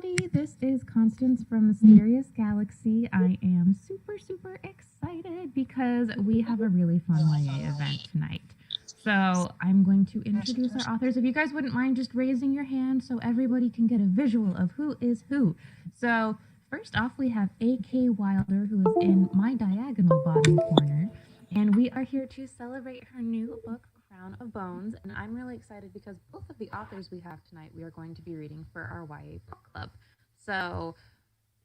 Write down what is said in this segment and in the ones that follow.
everybody. This is Constance from Mysterious Galaxy. I am super excited because we have a really fun YA event tonight. So I'm going to introduce our authors. If you guys wouldn't mind just raising your hand so everybody can get a visual of who is who. So first off, we have A.K. Wilder, who is in my diagonal bottom corner. And we are here to celebrate her new book, Crown of Bones, and I'm really excited because both of the authors we have tonight we are going to be reading for our YA book club. So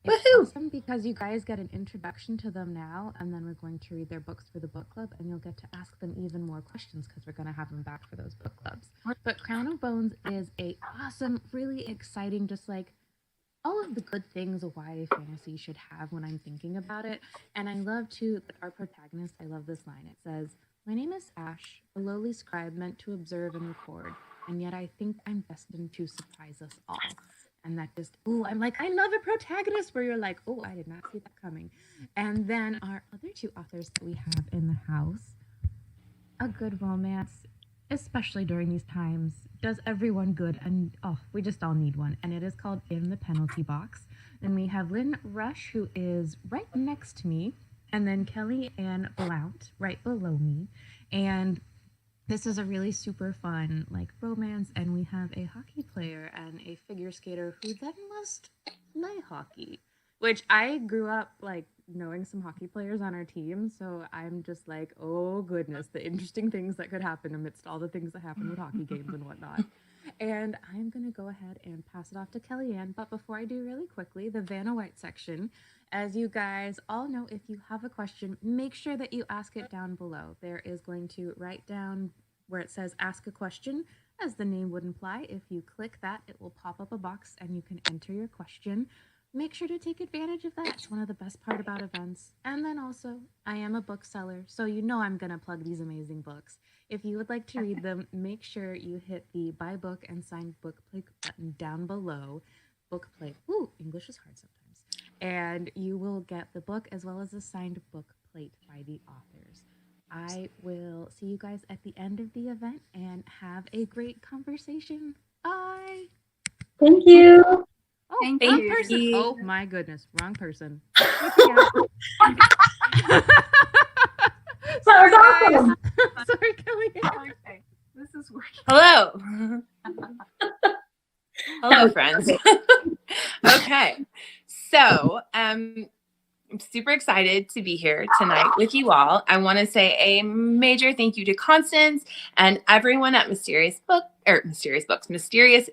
it's awesome because you guys get an introduction to them now, and then we're going to read their books for the book club, and you'll get to ask them even more questions because we're going to have them back for those book clubs. But Crown of Bones is a awesome, really exciting, just like all of the good things a YA fantasy should have when I'm thinking about it. And I love to, our protagonist, I love this line. It says, "My name is Ash, a lowly scribe meant to observe and record, and yet I think I'm destined to surprise us all." And that just, I'm like, I love a protagonist where you're like, oh, I did not see that coming. And then our other two authors that we have in the house, a good romance, especially during these times, does everyone good, and we just all need one. And it is called In the Penalty Box. And we have Lynn Rush, who is right next to me, and then Kelly Anne Blount right below me. And this is a really super fun romance, and we have a hockey player and a figure skater who then must play hockey, which I grew up knowing some hockey players on our team, so I'm just like, oh goodness, the interesting things that could happen amidst all the things that happen with hockey games and whatnot. And I'm going to go ahead and pass it off to Kellyanne. But before I do, really quickly, the Vanna White section. As you guys all know, if you have a question, make sure that you ask it down below. There is going to write down where it says ask a question, as the name would imply. If you click that, it will pop up a box and you can enter your question. Make sure to take advantage of that. It's one of the best part about events. And then also, I am a bookseller, so you know I'm going to plug these amazing books. If you would like to read them, make sure you hit the buy book and signed book plate button down below. Book plate. Ooh, English is hard sometimes. And you will get the book as well as a signed book plate by the authors. I will see you guys at the end of the event and have a great conversation. Bye. Thank you. Oh, Thank wrong you. person. Oh my goodness, wrong person. Sorry, guys. Sorry, Kelly. Okay. This is working. Hello. Hello, friends. Okay. So, I'm super excited to be here tonight with you all. I want to say a major thank you to Constance and everyone at Mysterious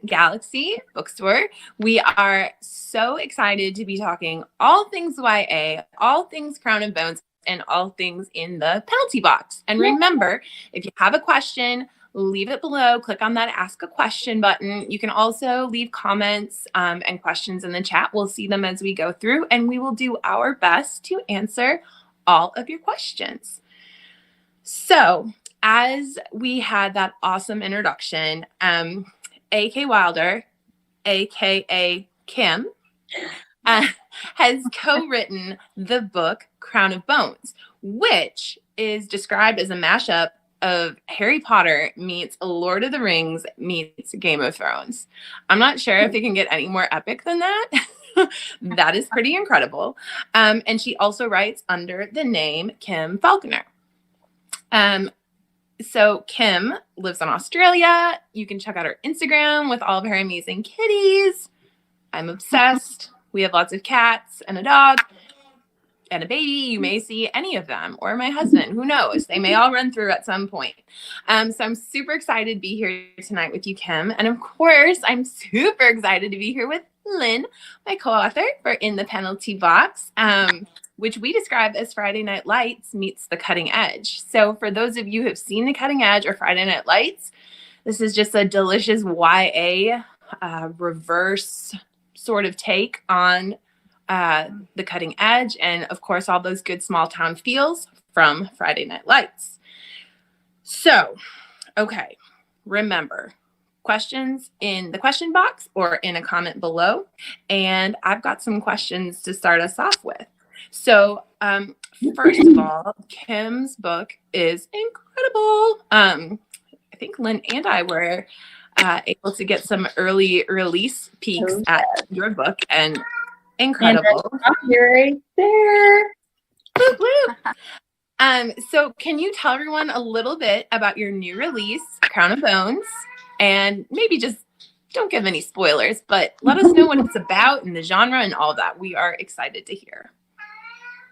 Galaxy Bookstore. We are so excited to be talking all things YA, all things Crown of Bones, and all things in the penalty box. And remember, if you have a question, leave it below. Click on that Ask a Question button. You can also leave comments and questions in the chat. We'll see them as we go through, and we will do our best to answer all of your questions. So, as we had that awesome introduction, A.K. Wilder, a.k.a. Kim, has co-written the book Crown of Bones, which is described as a mashup of Harry Potter meets Lord of the Rings meets Game of Thrones. I'm not sure if it can get any more epic than that. That is pretty incredible. And she also writes under the name Kim Falconer. So Kim lives in Australia. You can check out her Instagram with all of her amazing kitties. I'm obsessed. We have lots of cats and a dog and a baby. You may see any of them, or my husband, who knows? They may all run through at some point. So I'm super excited to be here tonight with you, Kim. And of course, I'm super excited to be here with Lynn, my co-author for In the Penalty Box, which we describe as Friday Night Lights meets The Cutting Edge. So for those of you who have seen The Cutting Edge or Friday Night Lights, this is just a delicious YA reverse sort of take on The Cutting Edge, and of course all those good small town feels from Friday Night Lights. So, okay, remember, questions in the question box or in a comment below, and I've got some questions to start us off with. So, first of all, Kim's book is incredible. I think Lynn and I were able to get some early release peeks Oh, at your book, and And incredible. you're right there. Whoop, whoop. So can you tell everyone a little bit about your new release, Crown of Bones, and maybe just don't give any spoilers, but let us know what it's about and the genre and all that. We are excited to hear.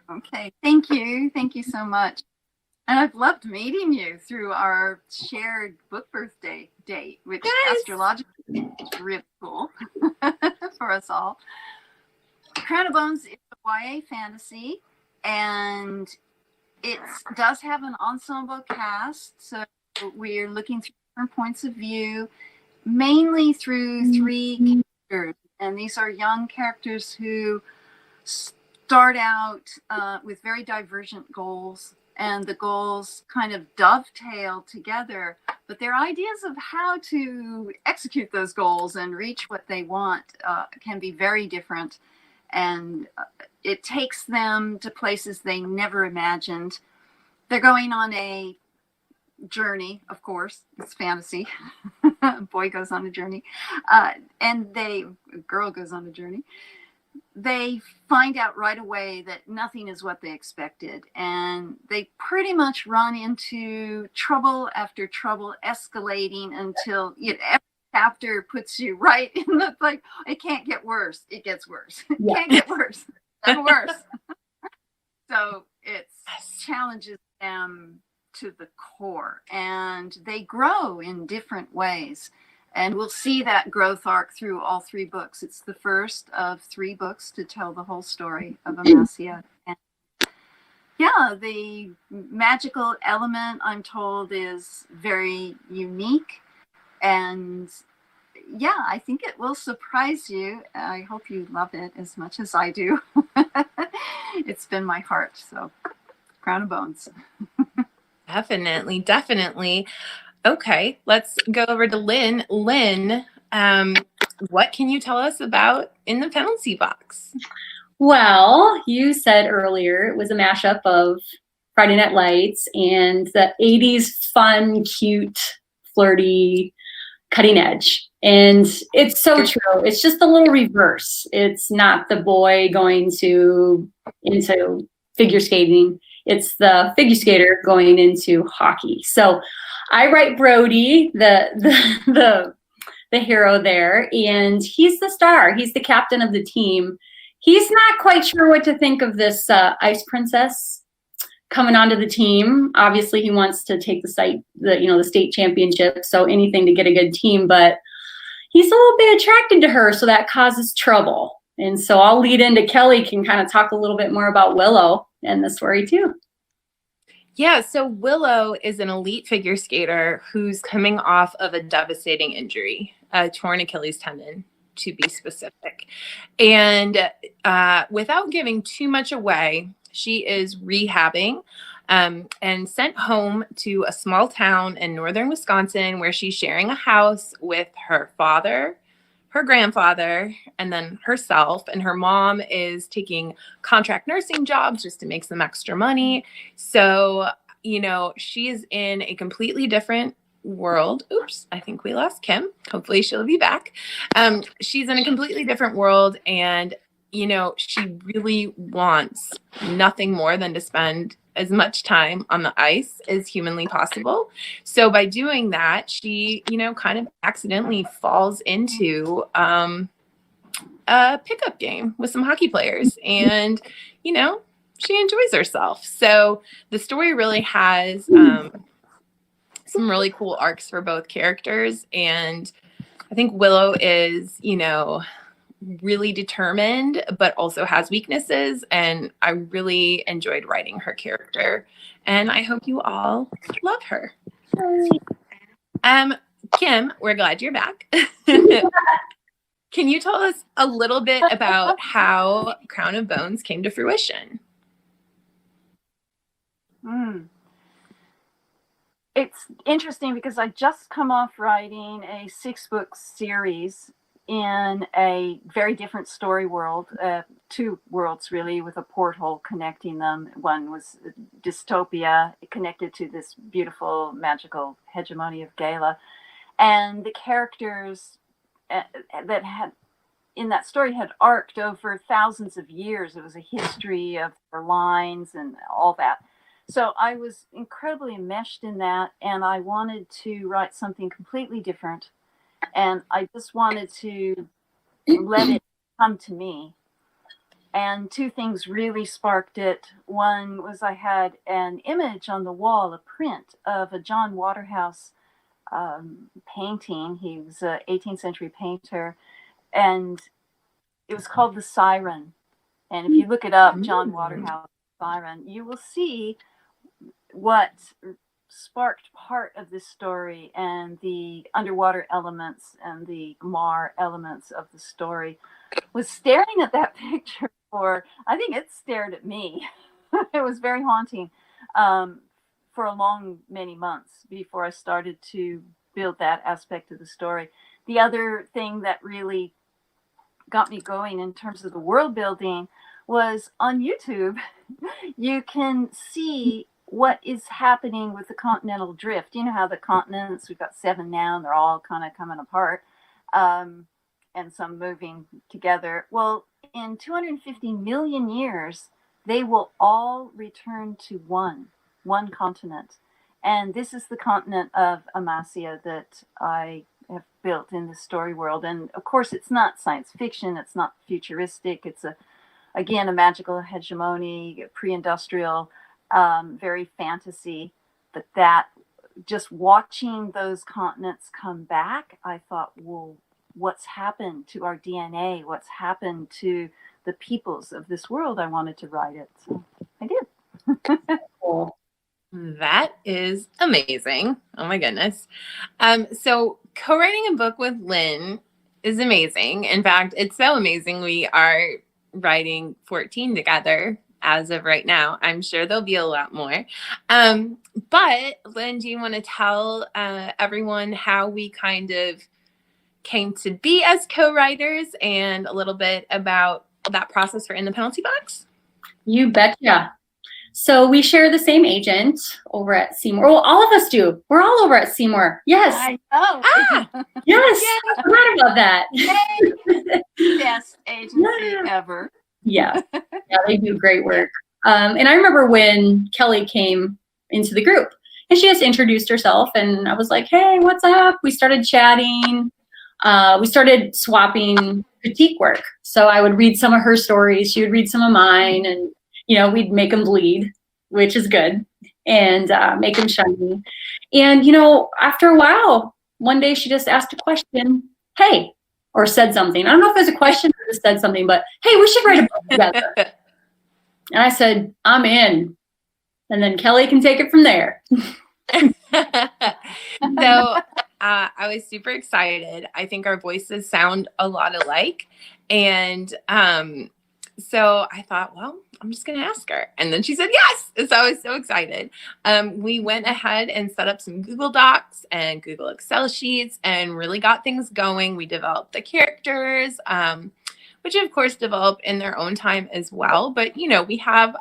Okay, thank you. Thank you so much. And I've loved meeting you through our shared book birthday date, which Yes. astrologically is really cool for us all. Crown of Bones is a YA fantasy, and it does have an ensemble cast. So we're looking through different points of view, mainly through three characters. And these are young characters who start out with very divergent goals, and the goals kind of dovetail together, but their ideas of how to execute those goals and reach what they want can be very different. And it takes them to places they never imagined. They're going on a journey, of course, it's fantasy. Boy goes on a journey, and girl goes on a journey. They find out right away that nothing is what they expected, and they pretty much run into trouble after trouble, escalating until every chapter puts you right in the like, it can't get worse. It gets worse. It can't get worse. And worse. So it challenges them to the core, and they grow in different ways. And we'll see that growth arc through all three books. It's the first of three books to tell the whole story of Amasia. And yeah, the magical element, I'm told, is very unique. And yeah, I think it will surprise you. I hope you love it as much as I do. It's been my heart. So, Crown of Bones. Definitely, definitely. Okay, let's go over to Lynn. Lynn, what can you tell us about In the Penalty Box? Well, you said earlier it was a mashup of Friday Night Lights and the 80s fun, cute, flirty, cutting edge. And it's so true. It's just a little reverse. It's not the boy going into figure skating. It's the figure skater going into hockey. So I write Brody, the hero there, and he's the star. He's the captain of the team. He's not quite sure what to think of this ice princess coming onto the team. Obviously, he wants to take the state championship, so anything to get a good team. But he's a little bit attracted to her, so that causes trouble. And so I'll lead into Kelly can kind of talk a little bit more about Willow and the story too. Yeah, so Willow is an elite figure skater who's coming off of a devastating injury, a torn Achilles tendon, to be specific. And without giving too much away, she is rehabbing and sent home to a small town in northern Wisconsin where she's sharing a house with her father, her grandfather, and then herself. And her mom is taking contract nursing jobs just to make some extra money. So, she is in a completely different world. Oops, I think we lost Kim. Hopefully she'll be back. She's in a completely different world, and she really wants nothing more than to spend as much time on the ice as humanly possible. So by doing that, she, kind of accidentally falls into a pickup game with some hockey players, and, she enjoys herself. So the story really has some really cool arcs for both characters. And I think Willow is, really determined, but also has weaknesses. And I really enjoyed writing her character. And I hope you all love her. Kim, we're glad you're back. Can you tell us a little bit about how Crown of Bones came to fruition? It's interesting because I just come off writing a 6-book series in a very different story world, 2 worlds really, with a porthole connecting them. One was dystopia connected to this beautiful magical hegemony of Gala, and the characters that had in that story had arced over thousands of years. It was a history of their lines and all that. So I was incredibly enmeshed in that, and I wanted to write something completely different. And I just wanted to let it come to me. And two things really sparked it. One was I had an image on the wall, a print of a John Waterhouse painting. He was an 18th century painter, and it was called The Siren. And if you look it up, John Waterhouse Siren, you will see what sparked part of this story and the underwater elements and the Mar elements of the story. Was staring at that picture for, I think it stared at me. It was very haunting for a long, many months before I started to build that aspect of the story. The other thing that really got me going in terms of the world building was on YouTube. You can see what is happening with the continental drift. You know how the continents, we've got 7 now, and they're all kind of coming apart, and some moving together. Well, in 250 million years, they will all return to one continent. And this is the continent of Amasia that I have built in the story world. And of course, it's not science fiction. It's not futuristic. It's again, a magical hegemony, pre-industrial, very fantasy. But that, just watching those continents come back, I thought, well, what's happened to our DNA? What's happened to the peoples of this world? I wanted to write it. So I did. Cool. That is amazing. Oh my goodness. So co-writing a book with Lynn is amazing. In fact, it's so amazing. We are writing 14 together as of right now. I'm sure there'll be a lot more. But Lynn, do you want to tell everyone how we kind of came to be as co-writers and a little bit about that process for In the Penalty Box? You betcha. So we share the same agent over at Seymour. Well, all of us do. We're all over at Seymour. Yes. I know. Yes. I forgot about that. Best agency ever. Yeah. Yeah, they do great work. And I remember when Kelly came into the group and she just introduced herself, and I was like, hey, what's up? We started chatting. We started swapping critique work. So I would read some of her stories. She would read some of mine, and we'd make them bleed, which is good, and make them shiny. And, after a while, one day she just asked a question, hey, or said something. I don't know if it was a question or just said something, but hey, we should write a book together. And I said, I'm in. And then Kelly can take it from there. So I was super excited. I think our voices sound a lot alike. And so I thought, well, I'm just going to ask her. And then she said yes. And so I was so excited. We went ahead and set up some Google Docs and Google Excel sheets and really got things going. We developed the characters, which of course develop in their own time as well. But, we have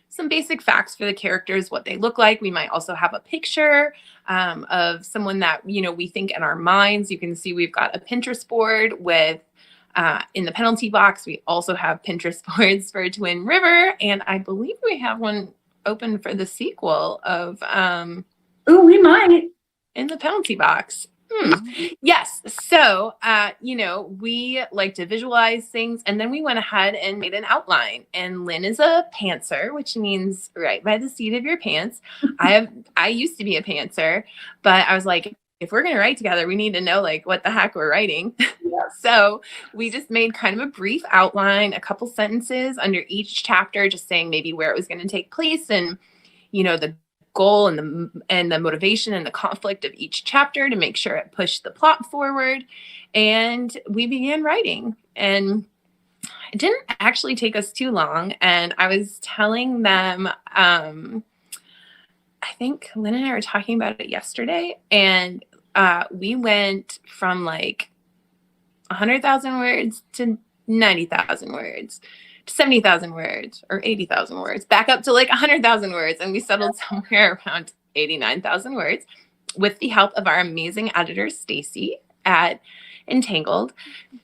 some basic facts for the characters, what they look like. We might also have a picture of someone that, we think in our minds. You can see we've got a Pinterest board with In the Penalty Box. We also have Pinterest boards for Twin River, and I believe we have one open for the sequel of we might. In the Penalty Box. Yes. So, we like to visualize things, and then we went ahead and made an outline. And Lynn is a pantser, which means right by the seat of your pants. I used to be a pantser, but I was like, if we're going to write together, we need to know what the heck we're writing. So we just made kind of a brief outline, a couple sentences under each chapter, just saying maybe where it was going to take place and, the goal and the motivation and the conflict of each chapter to make sure it pushed the plot forward. And we began writing, and it didn't actually take us too long. And I was telling them, I think Lynn and I were talking about it yesterday, and we went from 100,000 words to 90,000 words, to 70,000 words or 80,000 words, back up to 100,000 words. And we settled somewhere around 89,000 words. with the help of our amazing editor, Stacy at Entangled.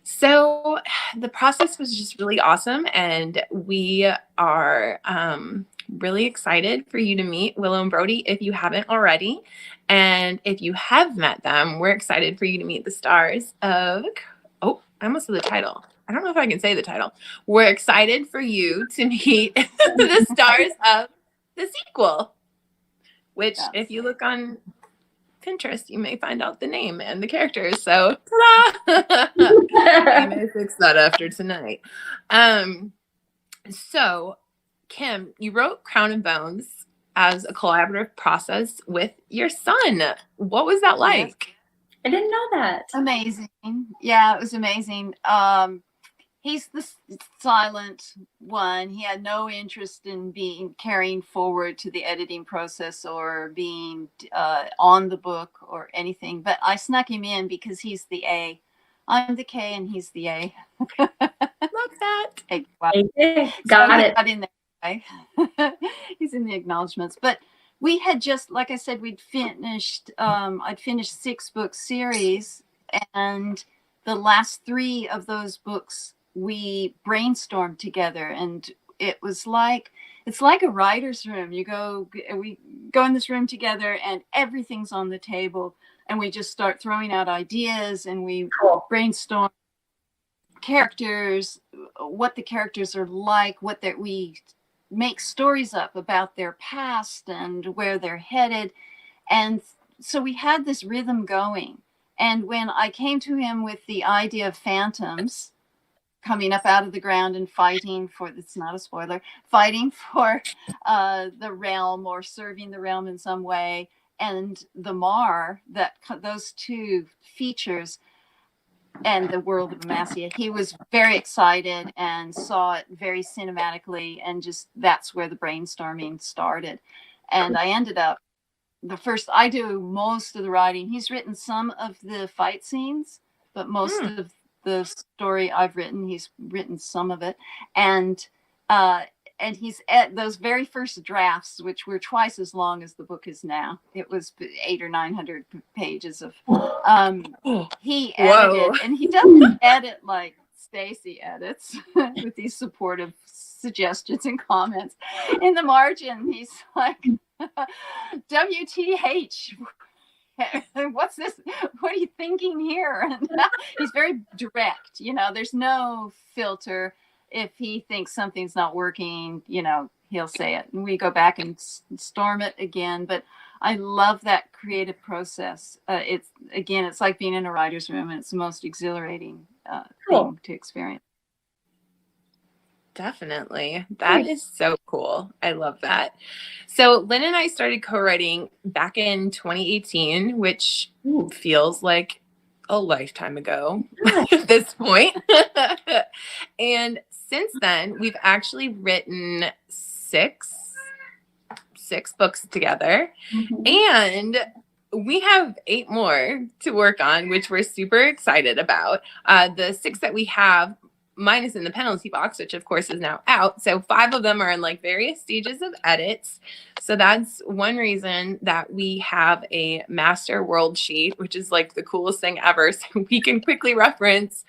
So the process was just really awesome, and we are really excited for you to meet Willow and Brody if you haven't already. And if you have met them, we're excited for you to meet the stars of, oh, I almost said the title. I don't know if I can say the title. We're excited for you to meet the stars of the sequel, which if you look on Pinterest, you may find out the name and the characters. So, ta-da! I may fix that after tonight. So, Kim, you wrote Crown and Bones as a collaborative process with your son. What was that like? I didn't know that. Amazing. Yeah, it was amazing. He's the silent one. He had no interest in carrying forward to the editing process or being on the book or anything. But I snuck him in because he's the A. I'm the K and he's the A. Love that. Hey, wow. Got it. Got in there. He's in the acknowledgments. But we had just, like I said, I'd finished 6-book series, and the last 3 of those books we brainstormed together, and it's like a writer's room. We go in this room together, and everything's on the table, and we just start throwing out ideas, and we brainstorm characters, what the characters are like, we make stories up about their past and where they're headed. And so we had this rhythm going. And when I came to him with the idea of phantoms coming up out of the ground and fighting for, it's not a spoiler, fighting for the realm or serving the realm in some way, and the Mar, those 2 features, and the world of Amasia, he was very excited and saw it very cinematically, and just that's where the brainstorming started. And I ended up I do most of the writing. He's written some of the fight scenes, but most of the story I've written, he's written some of it. And he's at those very first drafts, which were twice as long as the book is now. It was 800 or 900 pages of, he edited, and he doesn't edit like Stacy edits with these supportive suggestions and comments in the margin. He's like, WTH, what's this? What are you thinking here? And he's very direct, there's no filter. If he thinks something's not working, he'll say it, and we go back and storm it again. But I love that creative process. It's like being in a writer's room, and it's the most exhilarating thing to experience. Definitely. That is so cool. I love that. So Lynn and I started co-writing back in 2018, which feels like a lifetime ago at this point. And since then, we've actually written 6 books together. And we have 8 more to work on, which we're super excited about. The 6 that we have, mine is in the penalty box, which of course is now out. So 5 of them are in like various stages of edits. So that's one reason that we have a master world sheet, which is like the coolest thing ever. So we can quickly reference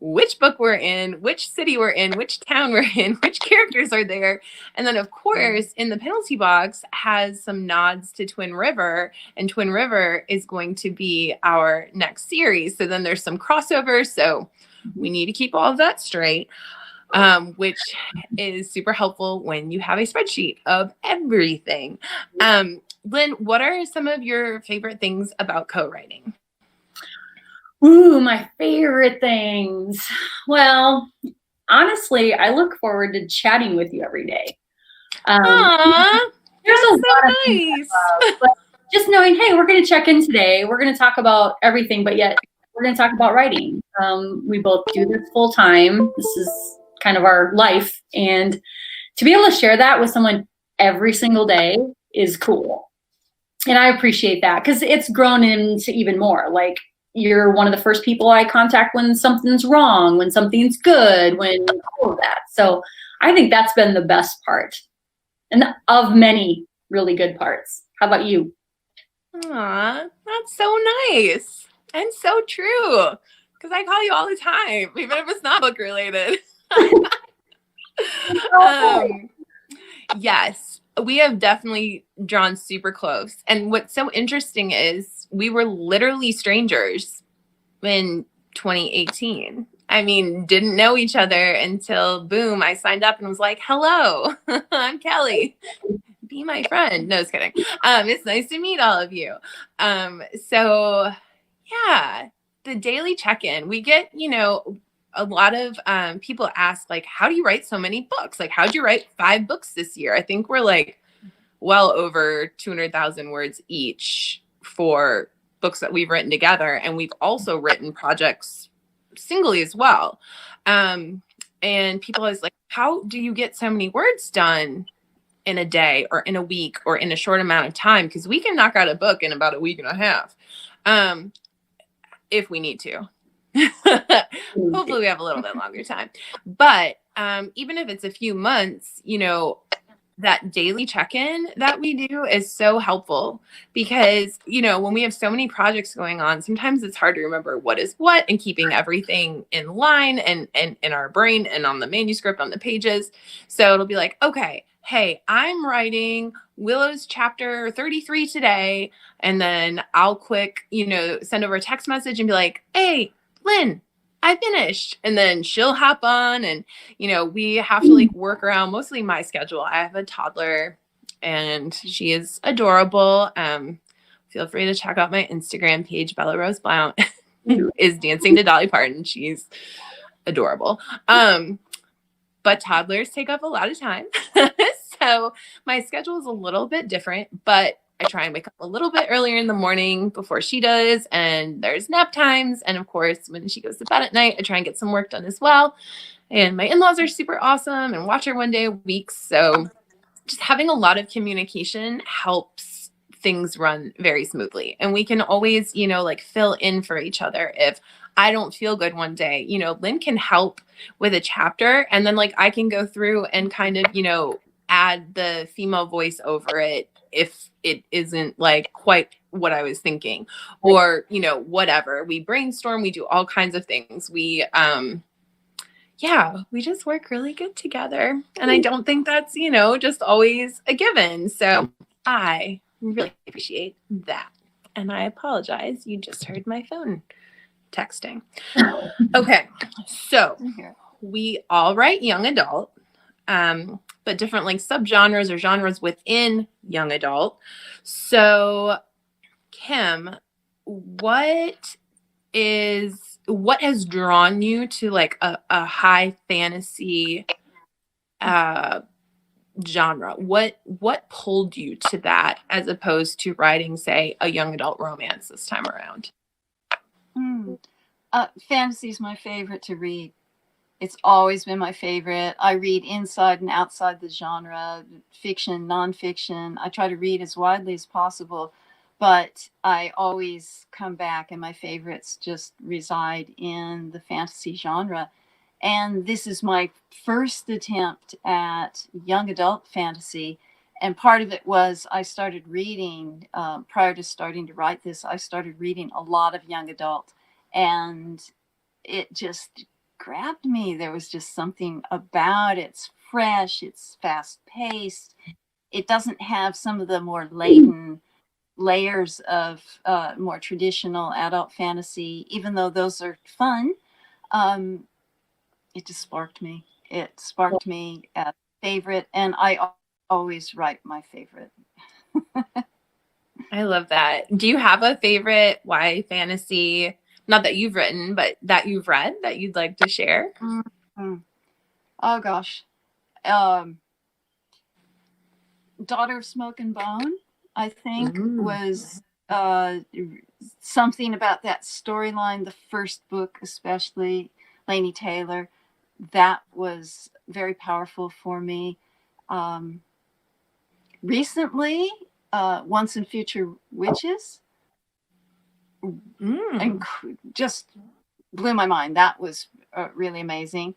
which book we're in, which city we're in, which town we're in, which characters are there. And then, of course, in the penalty box has some nods to Twin River, and Twin River is going to be our next series. So then there's some crossover. So we need to keep all of that straight, which is super helpful when you have a spreadsheet of everything. Lynn, what are some of your favorite things about co-writing? Ooh, my favorite things. Well, honestly, I look forward to chatting with you every day. There's a lot of things I love, but just knowing, hey, we're going to check in today. We're going to talk about everything, but yet we're going to talk about writing. We both do this full time. This is kind of our life. And to be able to share that with someone every single day is cool. And I appreciate that because it's grown into even more. Like, you're one of the first people I contact when something's wrong, when something's good, when all of that. So I think that's been the best part, and of many really good parts. How about you? Aw, that's so nice and so true. Because I call you all the time, even if it's not book related. Yes, we have definitely drawn super close. And what's so interesting is we were literally strangers in 2018. I mean, didn't know each other until boom, I signed up and was like, hello, I'm Kelly. Be my friend. No, just kidding. It's nice to meet all of you. So yeah, the daily check-in, we get, a lot of people ask, like, how do you write so many books? Like, how'd you write 5 books this year? I think we're like well over 200,000 words each for books that we've written together. And we've also written projects singly as well. And people always like, how do you get so many words done in a day or in a week or in a short amount of time? Because we can knock out a book in about a week and a half if we need to. Hopefully we have a little bit longer time. But even if it's a few months, that daily check-in that we do is so helpful because, when we have so many projects going on, sometimes it's hard to remember what is what and keeping everything in line and in our brain and on the manuscript, on the pages. So it'll be like, okay, hey, I'm writing Willow's chapter 33 today. And then I'll quick, send over a text message and be like, hey, Lynn, I finished. And then she'll hop on and, we have to work around mostly my schedule. I have a toddler and she is adorable. Feel free to check out my Instagram page, Bella Rose Blount, who is dancing to Dolly Parton. She's adorable. But toddlers take up a lot of time. So my schedule is a little bit different, but I try and wake up a little bit earlier in the morning before she does. And there's nap times. And of course, when she goes to bed at night, I try and get some work done as well. And my in-laws are super awesome and watch her one day a week. So just having a lot of communication helps things run very smoothly. And we can always, fill in for each other. If I don't feel good one day, Lynn can help with a chapter. And then I can go through and kind of, add the female voice over it if it isn't quite what I was thinking or, whatever. We brainstorm, we do all kinds of things. We just work really good together. And I don't think that's, just always a given. So I really appreciate that. And I apologize. You just heard my phone texting. Okay. So we all write young adult, but different subgenres or genres within young adult. So Kim, what has drawn you to a high fantasy genre? What pulled you to that as opposed to writing, say, a young adult romance this time around? Fantasy is my favorite to read. It's always been my favorite. I read inside and outside the genre, fiction, nonfiction. I try to read as widely as possible, but I always come back and my favorites just reside in the fantasy genre. And this is my first attempt at young adult fantasy. And part of it was I started reading, prior to starting to write this, I started reading a lot of young adult. And it just grabbed me. There was just something about it. It's fresh, it's fast paced. It doesn't have some of the more latent layers of more traditional adult fantasy, even though those are fun. It just sparked me. It sparked me as a favorite, and I always write my favorite. I love that. Do you have a favorite YA fantasy? Not that you've written, but that you've read that you'd like to share? Mm-hmm. Oh, gosh. Daughter of Smoke and Bone, I think, was something about that storyline, the first book especially, Laini Taylor. That was very powerful for me. Recently, Once and Future Witches. And just blew my mind. That was really amazing.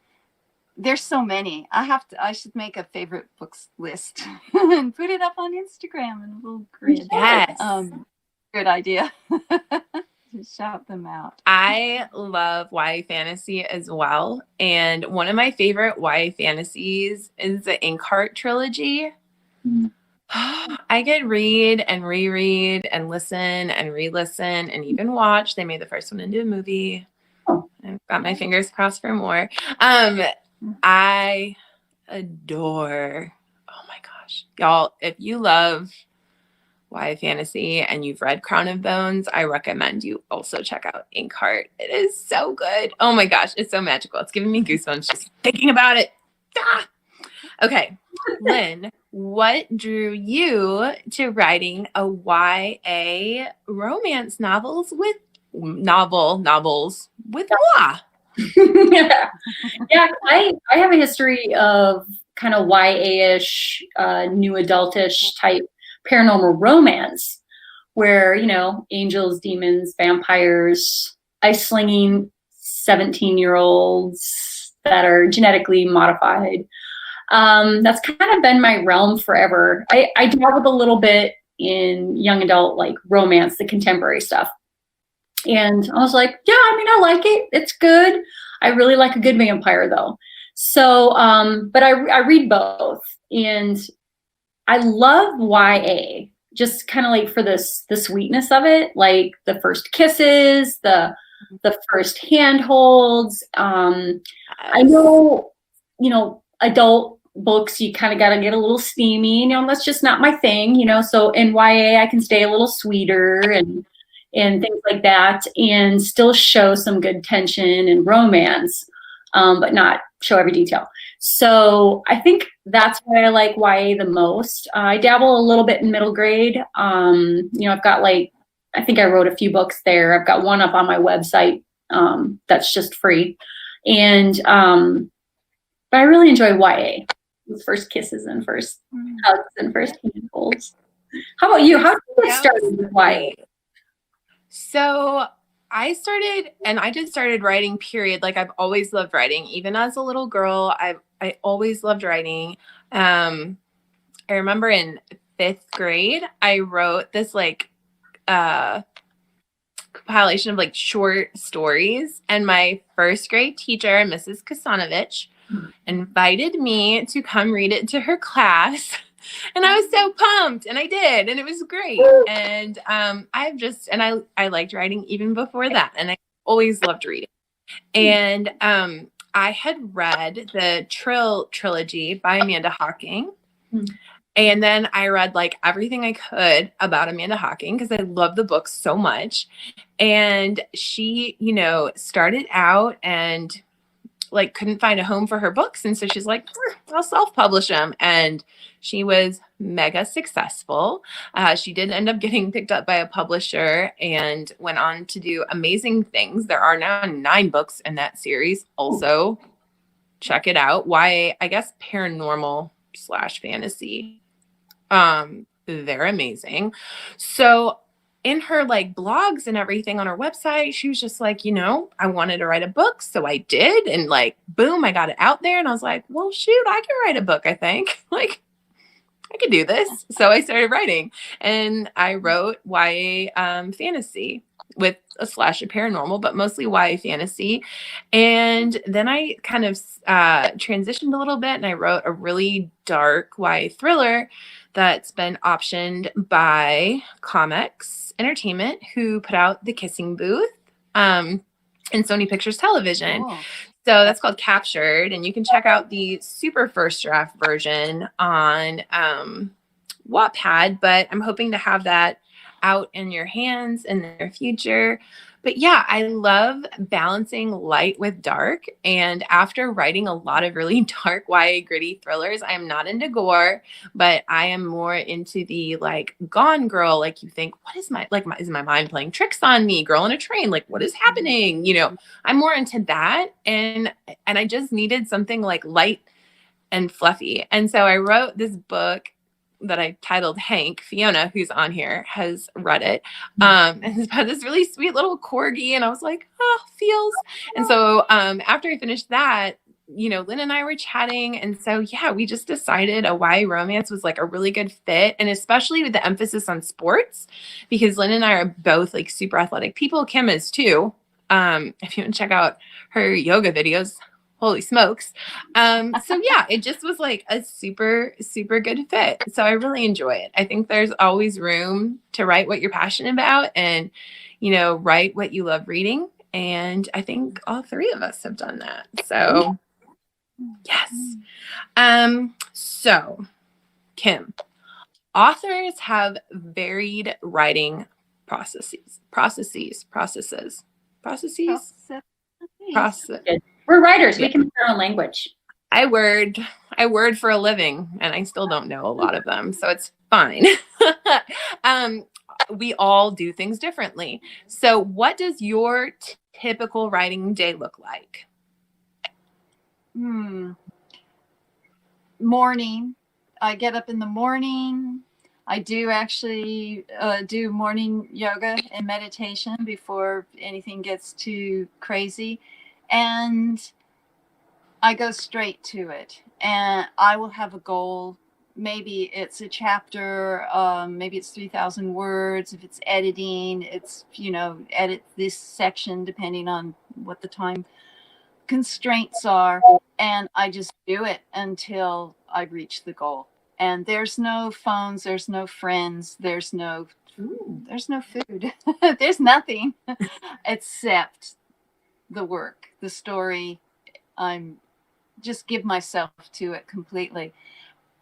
There's so many. I should make a favorite books list and put it up on Instagram in a little grid. Yes. good idea. Just shout them out. I love YA fantasy as well. And one of my favorite YA fantasies is the Inkheart trilogy. I could read and reread and listen and re-listen and even watch. They made the first one into a movie. I've got my fingers crossed for more. I adore, oh my gosh, y'all, if you love YA fantasy and you've read Crown of Bones, I recommend you also check out Inkheart. It is so good. Oh my gosh, it's so magical. It's giving me goosebumps just thinking about it. Ah! Okay, Lynn, what drew you to writing a YA romance novels with novels with YA? Yeah, I have a history of kind of YA-ish, new adultish type paranormal romance where, you know, angels, demons, vampires, ice slinging 17-year-olds that are genetically modified. That's kind of been my realm forever. I dabbled a little bit in young adult like romance, the contemporary stuff. And I was like, yeah, I mean, I like it. It's good. I really like a good vampire though. So, but I read both, and I love YA, just kind of like for the sweetness of it, like the first kisses, the first handholds. I know, you know, adult books, you kind of got to get a little steamy, you know, that's just not my thing, you know. So in YA, I can stay a little sweeter and things like that, and still show some good tension and romance, but not show every detail. So I think that's why I like YA the most. I dabble a little bit in middle grade. You know, I've got like, I think I wrote a few books there. I've got one up on my website that's just free. And but I really enjoy YA. Those first kisses and first hugs and first handholds. How about you? How did you get started with YA? So I just started writing, period. Like I've always loved writing. Even as a little girl, I always loved writing. I remember in 5th grade, I wrote this like compilation of like short stories. And my 1st grade teacher, Mrs. Kasanovich, invited me to come read it to her class. And I was so pumped, and I did, and it was great. And I liked writing even before that, and I always loved reading. And I had read the Trill trilogy by Amanda Hocking. And then I read like everything I could about Amanda Hocking because I love the book so much. And she, you know, started out and like couldn't find a home for her books. And so she's like, I'll self-publish them. And she was mega successful. She did end up getting picked up by a publisher and went on to do amazing things. There are now 9 books in that series. Also, check it out. YA, I guess, paranormal / fantasy. They're amazing. So in her like blogs and everything on her website, she was just like, you know, I wanted to write a book. So I did. And like, boom, I got it out there. And I was like, well, shoot, I can write a book, I think. Like, I could do this. So I started writing, and I wrote YA fantasy with a slash of paranormal, but mostly YA fantasy. And then I kind of transitioned a little bit, and I wrote a really dark YA thriller that's been optioned by Comics Entertainment, who put out The Kissing Booth and Sony Pictures Television. Cool. So that's called Captured, and you can check out the super first draft version on Wattpad, but I'm hoping to have that out in your hands in the near future. But yeah, I love balancing light with dark. And after writing a lot of really dark YA gritty thrillers, I am not into gore, but I am more into the like Gone Girl. Like you think, what is is my mind playing tricks on me? Girl on a Train. Like what is happening? You know, I'm more into that. And I just needed something like light and fluffy. And so I wrote this book that I titled Hank. Fiona, who's on here, has read it. And it's about this really sweet little corgi. And I was like, oh, feels. And so after I finished that, Lynn and I were chatting. And so, yeah, we just decided a YA romance was like a really good fit. And especially with the emphasis on sports, because Lynn and I are both like super athletic people. Kim is too. If you want to check out her yoga videos, holy smokes. So yeah, it just was like a super, super good fit. So I really enjoy it. I think there's always room to write what you're passionate about and, write what you love reading. And I think all three of us have done that. So yes. So Kim, authors have varied writing processes. We're writers. We can make our own language. I word for a living, and I still don't know a lot of them, so it's fine. We all do things differently. So what does your typical writing day look like? Morning. I get up in the morning. I do actually do morning yoga and meditation before anything gets too crazy. And I go straight to it. And I will have a goal. Maybe it's a chapter, maybe it's 3,000 words. If it's editing, it's, edit this section depending on what the time constraints are. And I just do it until I reach the goal. And there's no phones, there's no friends, there's no food, there's nothing except the work, the story. I'm just give myself to it completely.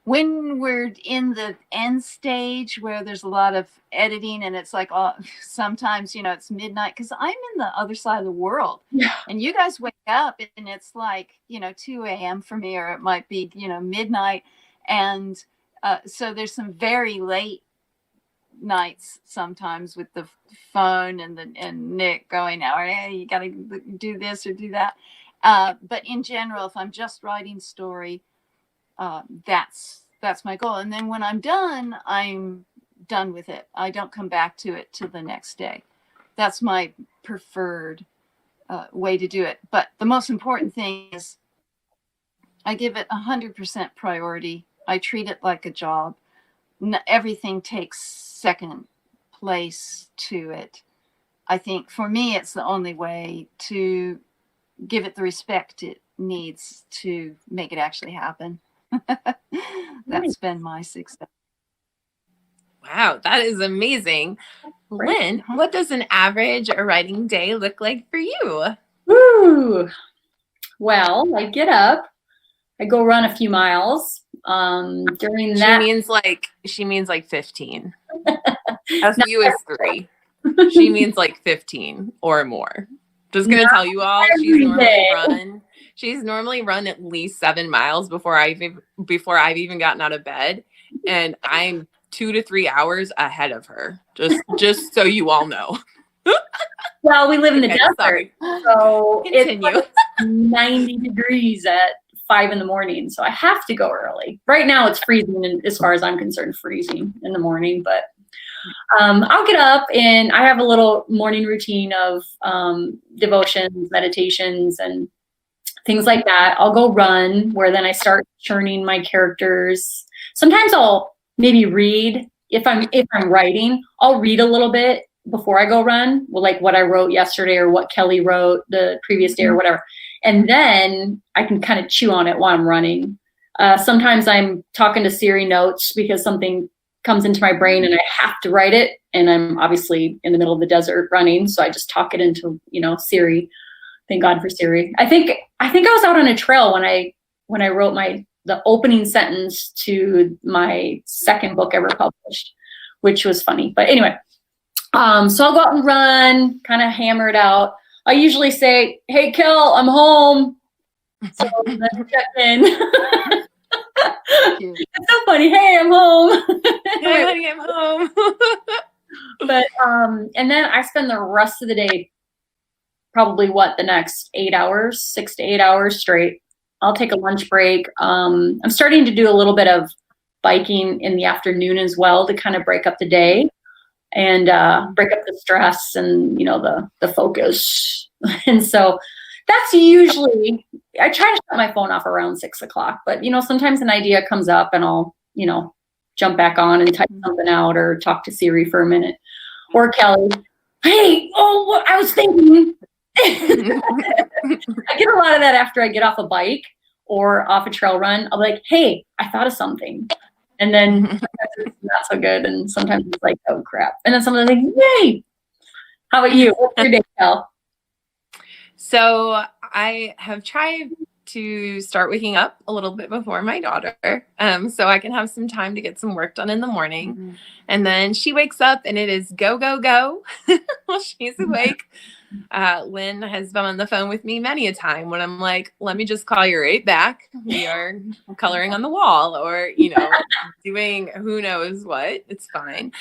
When we're in the end stage where there's a lot of editing and it's like sometimes, it's midnight because I'm in the other side of the world. Yeah. And you guys wake up and it's like, 2 a.m. for me, or it might be, midnight. And so there's some very late nights sometimes with the phone and Nick going, hey, you got to do this or do that. But in general, if I'm just writing story, that's my goal. And then when I'm done with it. I don't come back to it till the next day. That's my preferred way to do it. But the most important thing is I give it 100% priority. I treat it like a job. Everything takes second place to it. I think for me, it's the only way to give it the respect it needs to make it actually happen. That's been my success. Wow, that is amazing. Lynn, what does an average writing day look like for you? Woo! Well, I get up, I go run a few miles. During that, she means like 15. As you is 3. She means like 15 or more. Just gonna tell you all, she's normally run at least 7 miles before I've even gotten out of bed, and I'm 2 to 3 hours ahead of her. Just so you all know. Well, we live in the desert, sorry. so Continue. it's like 90 degrees at 5 a.m, so I have to go early. Right now it's freezing, as far as I'm concerned, freezing in the morning, but I'll get up and I have a little morning routine of devotions, meditations, and things like that. I'll go run, where then I start churning my characters. Sometimes I'll maybe read. If I'm writing, I'll read a little bit before I go run, like what I wrote yesterday or what Kelly wrote the previous day or whatever. And then I can kind of chew on it while I'm running. Sometimes I'm talking to Siri notes because something comes into my brain and I have to write it. And I'm obviously in the middle of the desert running. So I just talk it into, Siri. Thank God for Siri. I think I was out on a trail when I wrote the opening sentence to my second book ever published, which was funny. But anyway, so I'll go out and run, kind of hammer it out. I usually say, "Hey, Kel, I'm home." So let's check in. It's so funny. Hey, I'm home. Hey, honey, I'm home. But and then I spend the rest of the day, probably the next 8 hours, 6 to 8 hours straight. I'll take a lunch break. I'm starting to do a little bit of biking in the afternoon as well to kind of break up the day and break up the stress and the focus. And so that's usually, I try to shut my phone off around 6 o'clock, but sometimes an idea comes up and I'll, jump back on and type something out or talk to Siri for a minute. Or Kelly, hey, what I was thinking. I get a lot of that after I get off a bike or off a trail run. I'll be like, hey, I thought of something. And then sometimes it's not so good. And sometimes it's like, oh crap. And then sometimes I'm like, yay. How about you? What's your day, Kel? So I have tried to start waking up a little bit before my daughter, so I can have some time to get some work done in the morning. Mm-hmm. And then she wakes up and it is go, go, go while she's awake. Lynn has been on the phone with me many a time when I'm like, let me just call you right back. We are coloring on the wall or, doing who knows what. It's fine.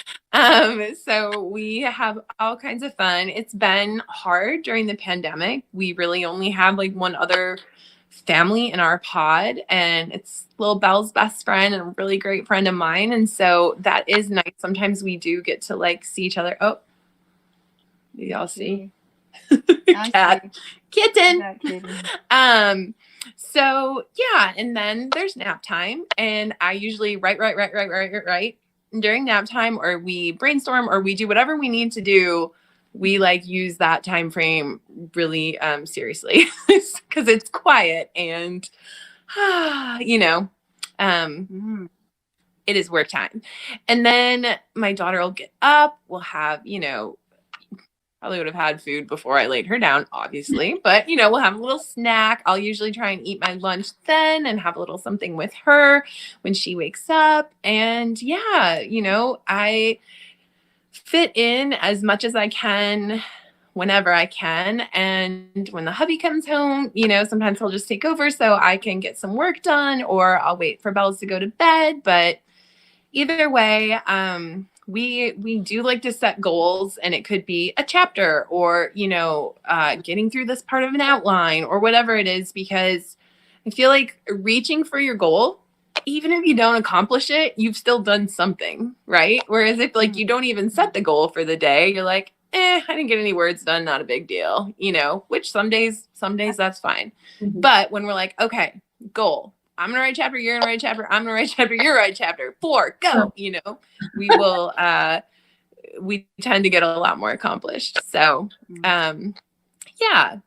So we have all kinds of fun. It's been hard during the pandemic. We really only have like one other family in our pod, and it's little Belle's best friend and a really great friend of mine. And so that is nice. Sometimes we do get to like see each other. Oh, y'all see? Cat. Kitten. So yeah, and then there's nap time, and I usually write during nap time, or we brainstorm, or we do whatever we need to do. We like use that time frame really seriously because it's quiet and it is work time. And then my daughter will get up. We'll have probably would have had food before I laid her down, obviously, but we'll have a little snack. I'll usually try and eat my lunch then and have a little something with her when she wakes up. And yeah, I fit in as much as I can whenever I can. And when the hubby comes home, sometimes he'll just take over so I can get some work done, or I'll wait for Bells to go to bed. But either way, we do like to set goals, and it could be a chapter or, getting through this part of an outline or whatever it is, because I feel like reaching for your goal, even if you don't accomplish it, you've still done something, right? Whereas if like you don't even set the goal for the day, you're like, I didn't get any words done, not a big deal, which some days that's fine. Mm-hmm. But when we're like, okay, goal, I'm going to write chapter, you're going to write chapter, I'm going to write chapter, you're write chapter, 4, go, we will, we tend to get a lot more accomplished. So, yeah,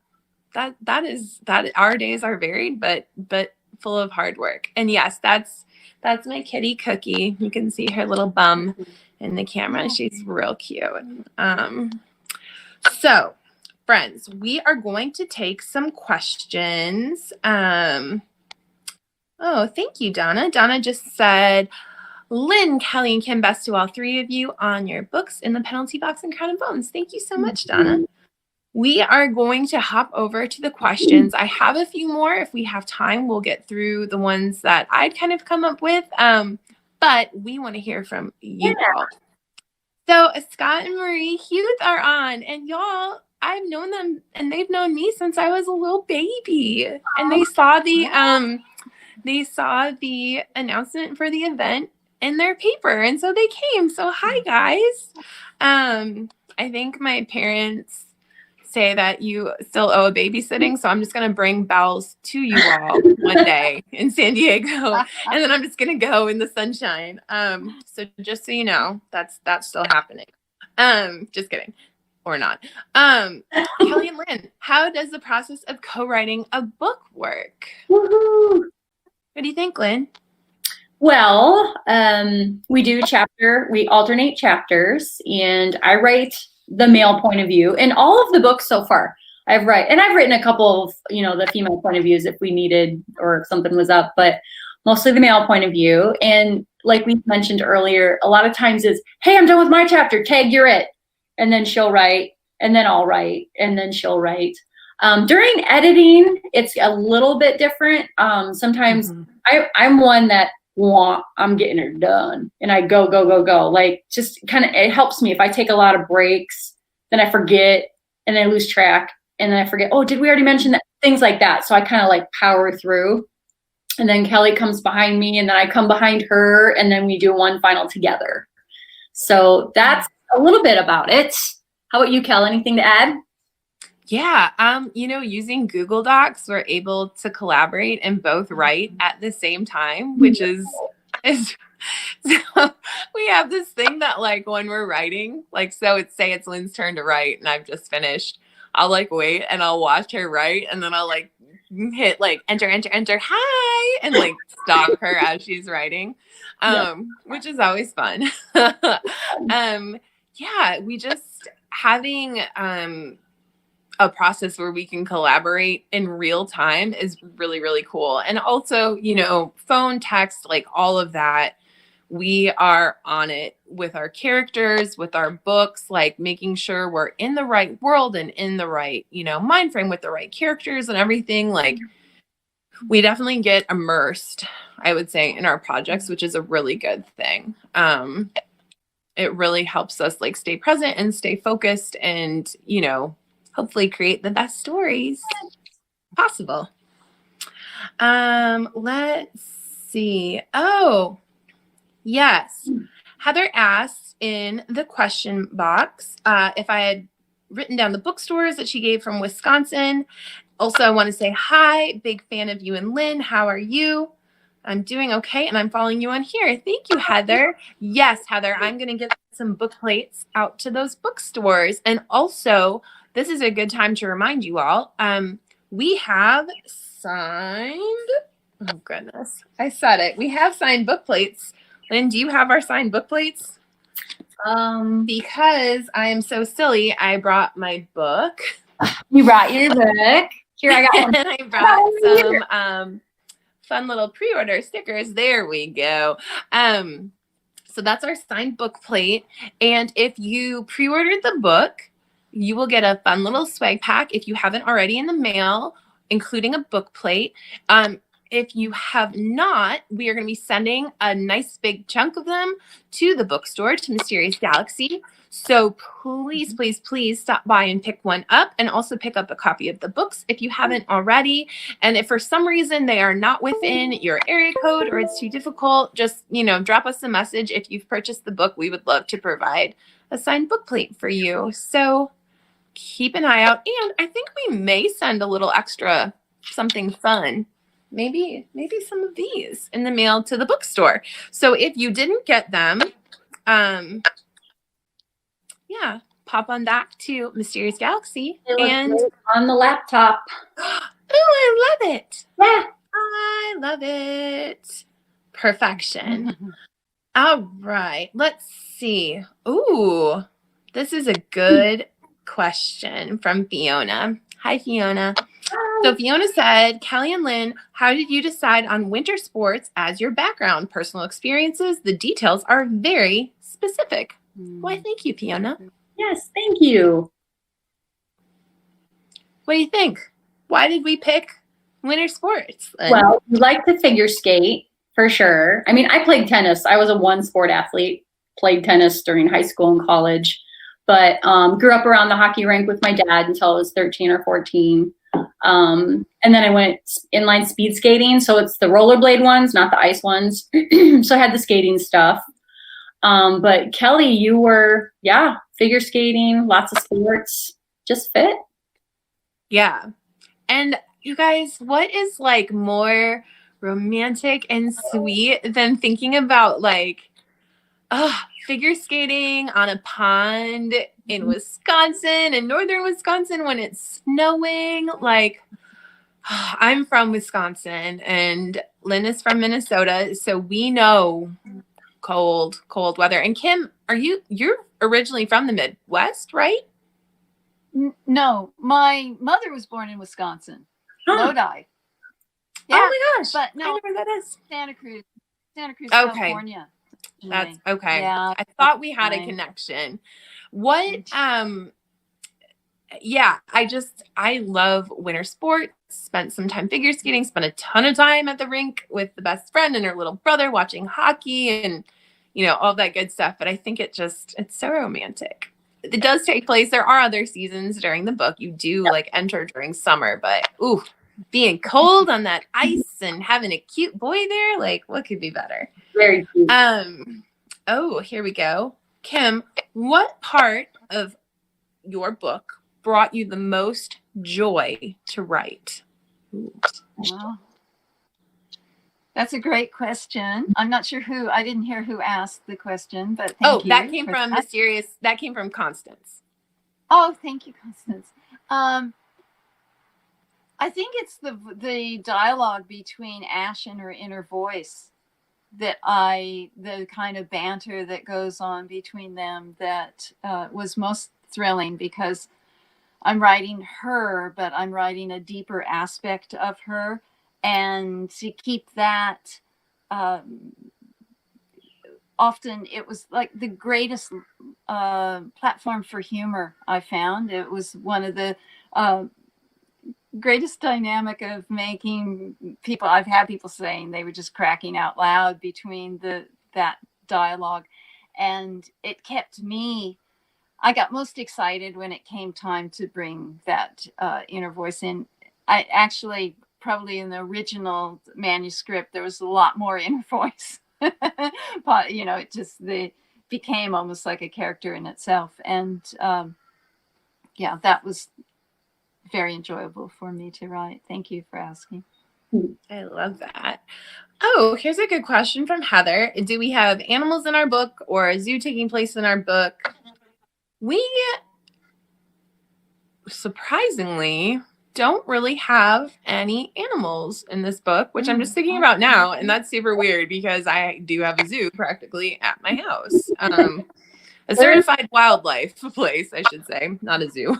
that our days are varied, but full of hard work. And yes, that's my kitty Cookie. You can see her little bum in the camera. She's real cute. So friends, we are going to take some questions. Oh, thank you, Donna. Donna just said, Lynn, Kelly, and Kim, best to all three of you on your books in the penalty box and Crown and Bones. Thank you so much, Donna. We are going to hop over to the questions. I have a few more. If we have time, we'll get through the ones that I'd kind of come up with. But we want to hear from you all. So Scott and Marie Hughes are on, and y'all, I've known them and they've known me since I was a little baby. And they saw the announcement for the event in their paper, and so they came. So hi guys. I think my parents say that you still owe a babysitting, so I'm just gonna bring Bells to you all one day in San Diego, and then I'm just gonna go in the sunshine. So just so you know, that's still happening. Just kidding, or not. Kelly and Lynn, how does the process of co-writing a book work? Woohoo! What do you think, Lynn? Well, we alternate chapters, and I write the male point of view in all of the books so far. I've written a couple of, the female point of views if we needed or if something was up, but mostly the male point of view. And like we mentioned earlier, a lot of times is, hey, I'm done with my chapter, tag, you're it. And then she'll write, and then I'll write, and then she'll write. During editing, it's a little bit different. Sometimes I'm one that I'm getting her done, and I go. Like, just kind of, it helps me if I take a lot of breaks, then I forget, and I lose track, and then I forget, oh, did we already mention that? Things like that. So I kind of like power through, and then Kelly comes behind me, and then I come behind her, and then we do one final together. So that's a little bit about it. How about you, Kelly? Anything to add? Yeah, using Google Docs, we're able to collaborate and both write at the same time, which is so we have this thing that like when we're writing, like so it's Lynn's turn to write and I've just finished. I'll like wait and I'll watch her write and then I'll like hit like enter, hi, and like stop her as she's writing. Which is always fun. Yeah, we just having a process where we can collaborate in real time is really, really cool. And also, phone, text, like all of that, we are on it with our characters, with our books, like making sure we're in the right world and in the right, mind frame with the right characters and everything. Like we definitely get immersed, I would say, in our projects, which is a really good thing. It really helps us like stay present and stay focused and, hopefully create the best stories possible. Let's see. Oh, yes. Heather asked in the question box if I had written down the bookstores that she gave from Wisconsin. Also, I want to say hi. Big fan of you and Lynn. How are you? I'm doing okay, and I'm following you on here. Thank you, Heather. Yes, Heather, I'm going to get some book plates out to those bookstores. And also, this is a good time to remind you all, we have signed, oh goodness, I said it. We have signed book plates. Lynn, do you have our signed book plates? Because I am so silly, I brought my book. You brought your book. Here, I got one. And I brought some fun little pre-order stickers. There we go. So that's our signed book plate. And if you pre-ordered the book, you will get a fun little swag pack if you haven't already in the mail, including a book plate. If you have not, we are going to be sending a nice big chunk of them to the bookstore, to Mysterious Galaxy. So please, please, please stop by and pick one up, and also pick up a copy of the books if you haven't already. And if for some reason they are not within your area code or it's too difficult, just, drop us a message. If you've purchased the book, we would love to provide a signed book plate for you. So keep an eye out. And I think we may send a little extra something fun. Maybe some of these in the mail to the bookstore. So if you didn't get them, yeah, pop on back to Mysterious Galaxy and on the laptop. Oh, I love it. Yeah. I love it. Perfection. All right, let's see. Ooh, this is a good question from Fiona. Hi, Fiona. So Fiona said, Kelly and Lynn, how did you decide on winter sports as your background? Personal experiences, the details are very specific. Why, thank you, Fiona. Yes, thank you. What do you think? Why did we pick winter sports? Well, we like to figure skate for sure. I mean, I played tennis. I was a one sport athlete, played tennis during high school and college, but grew up around the hockey rink with my dad until I was 13 or 14. And then I went inline speed skating. So it's the rollerblade ones, not the ice ones. So I had the skating stuff. But Kelly, you were, figure skating, lots of sports, just fit. Yeah. And you guys, what is like more romantic and sweet than thinking about like, figure skating on a pond in Wisconsin, in northern Wisconsin when it's snowing? Like, I'm from Wisconsin and Lynn is from Minnesota, so we know cold weather. And Kim, you're originally from the Midwest, right? No, my mother was born in Wisconsin. Lodi. Yeah. Oh my gosh. But no, I know where that is. Santa Cruz, Okay. California. That's okay. Yeah. I thought we had a connection. What I love winter sports. Spent some time figure skating, spent a ton of time at the rink with the best friend and her little brother watching hockey and all that good stuff. But I think it's so romantic. It does take place. There are other seasons during the book. You do like enter during summer, but being cold on that ice and having a cute boy there, like what could be better? Very cute. Here we go. Kim, what part of your book brought you the most joy to write? Ooh. Wow. That's a great question. I'm not sure I didn't hear who asked the question, but thank you. That came from that came from Constance. Oh, thank you, Constance. I think it's the dialogue between Ash and her inner voice the kind of banter that goes on between them that was most thrilling, because I'm writing her, but I'm writing a deeper aspect of her. And to keep that, often it was like the greatest platform for humor I found. It was one of the greatest dynamic of making people, I've had people saying they were just cracking out loud between that dialogue. And it kept me, I got most excited when it came time to bring that inner voice in. I actually, probably in the original manuscript, there was a lot more inner voice. But, it just became almost like a character in itself. And that was very enjoyable for me to write. Thank you for asking. I love that. Oh, here's a good question from Heather. Do we have animals in our book or a zoo taking place in our book? We surprisingly don't really have any animals in this book, which I'm just thinking about now. And that's super weird because I do have a zoo practically at my house. A certified wildlife place, I should say, not a zoo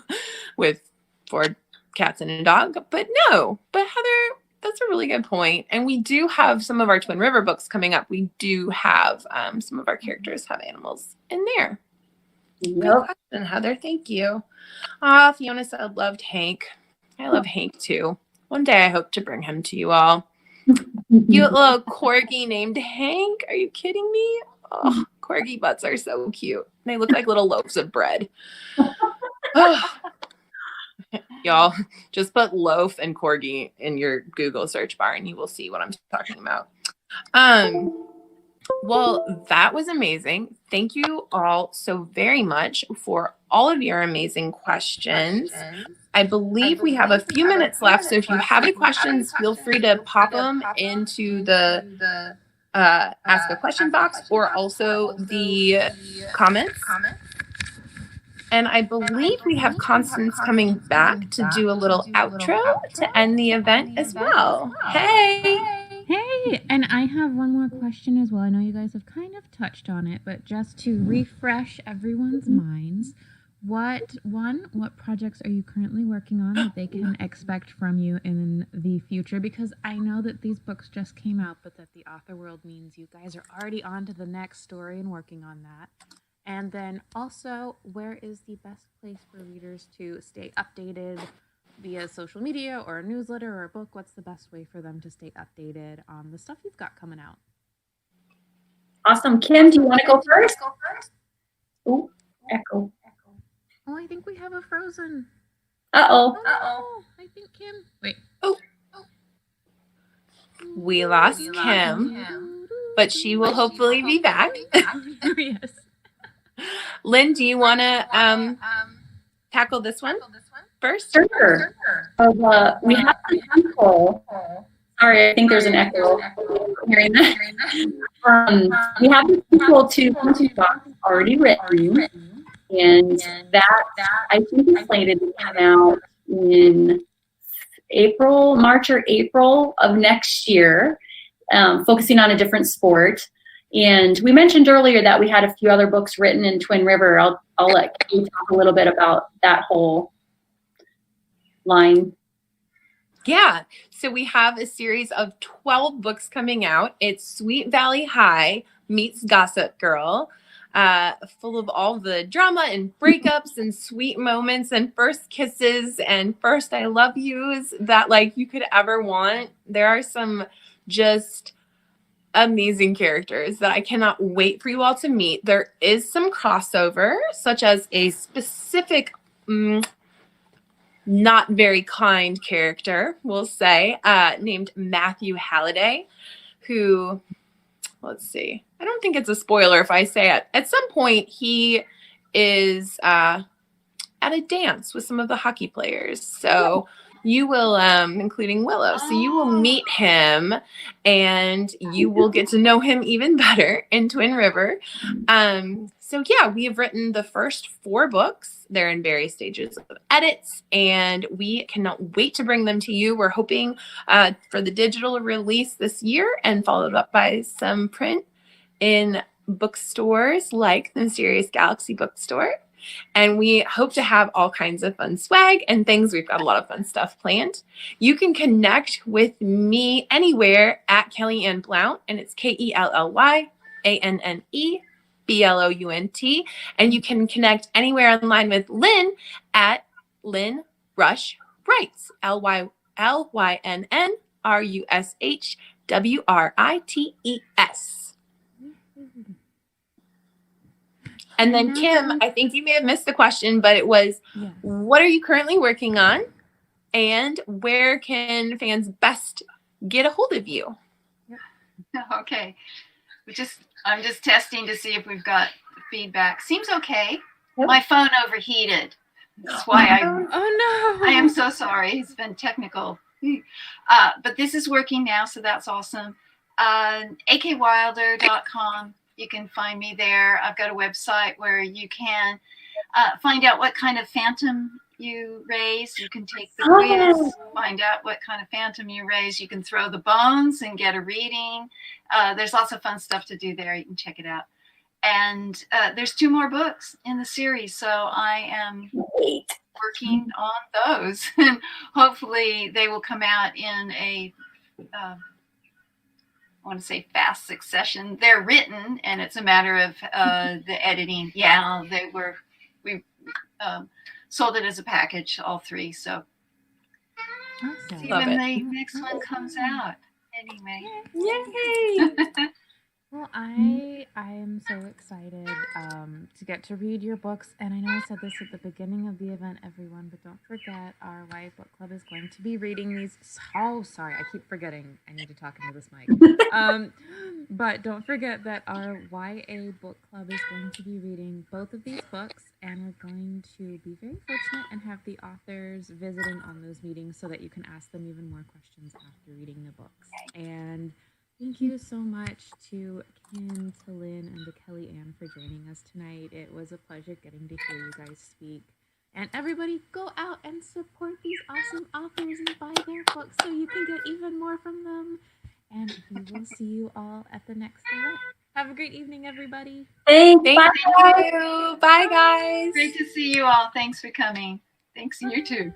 with 4 cats and a dog. But Heather, that's a really good point. And we do have some of our Twin River books coming up. We do have some of our characters have animals in there. Good question, Heather. Thank you. Fiona said, loved Hank. I love Hank too. One day I hope to bring him to you all. Cute little corgi named Hank. Are you kidding me? Oh, corgi butts are so cute. They look like little loaves of bread. Y'all, just put loaf and corgi in your Google search bar and you will see what I'm talking about. Well, that was amazing. Thank you all so very much for all of your amazing questions. I believe we have a few minutes left, so if you have any questions, feel free to pop them into the ask a question box or also the comments. And I believe we have Constance coming back to do a little outro to end the event as well. Hey! Hey, and I have one more question as well. I know you guys have kind of touched on it, but just to refresh everyone's minds, what projects are you currently working on that they can expect from you in the future? Because I know that these books just came out, but that the author world means you guys are already on to the next story and working on that. And then also, where is the best place for readers to stay updated via social media or a newsletter or a book? What's the best way for them to stay updated on the stuff you've got coming out? Awesome. Kim, do you want to go first? Oh, echo. Oh, I think we have a frozen. Uh-oh. Oh, I think Kim. Wait. Oh. We lost Kim, but she will hopefully be back. Yes. Lynn, do you want to tackle this one first? Sure. We have the sequel. Sorry, I think there's an echo. Hearing that. We have the sequel to Hunting Box already written, and that I think is slated to come out in March or April of next year, focusing on a different sport. And we mentioned earlier that we had a few other books written in Twin River. I'll let Kate talk a little bit about that whole line. Yeah. So we have a series of 12 books coming out. It's Sweet Valley High meets Gossip Girl, full of all the drama and breakups and sweet moments and first kisses and first I love yous that you could ever want. There are some just amazing characters that I cannot wait for you all to meet. There is some crossover, such as a specific not very kind character, we'll say, named Matthew Halliday, who, let's see, I don't think it's a spoiler if I say it. At some point, he is at a dance with some of the hockey players. So you will, including Willow, so you will meet him and you will get to know him even better in Twin River. So yeah, we have written the first 4 books. They're in various stages of edits, and we cannot wait to bring them to you. We're hoping for the digital release this year and followed up by some print in bookstores like the Mysterious Galaxy Bookstore. And we hope to have all kinds of fun swag and things. We've got a lot of fun stuff planned. You can connect with me anywhere at Kelly Anne Blount, and it's KELLYANNE BLOUNT. And you can connect anywhere online with Lynn at Lynn Rush Writes, LYNNRUSHWRITES. And then Kim, I think you may have missed the question, but it was, what are you currently working on? And where can fans best get a hold of you? Okay. I'm just testing to see if we've got feedback. Seems okay. Yep. My phone overheated. That's why I am so sorry. It's been technical. But this is working now, so that's awesome. akwilder.com. You can find me there. I've got a website where you can find out what kind of phantom you raise. You can take the quiz, find out what kind of phantom you raise. You can throw the bones and get a reading. There's lots of fun stuff to do there. You can check it out. And there's 2 more books in the series, so I am working on those. And hopefully they will come out in a I want to say fast succession. They're written, and it's a matter of the editing. Yeah, we sold it as a package, all 3. So Awesome. see when the next one comes out. Anyway, yay! Well, I am so excited to get to read your books. And I know I said this at the beginning of the event, everyone, but don't forget our YA Book Club is going to be reading these. Oh, sorry, I keep forgetting. I need to talk into this mic. But don't forget that our YA Book Club is going to be reading both of these books, and we're going to be very fortunate and have the authors visiting on those meetings so that you can ask them even more questions after reading the books. And thank you so much to Kim, to Lynn, and to Kelly Ann for joining us tonight. It was a pleasure getting to hear you guys speak. And everybody, go out and support these awesome authors and buy their books so you can get even more from them. And we will see you all at the next event. Have a great evening, everybody. Thank you. Bye, guys. Great to see you all. Thanks for coming. Thanks, you too.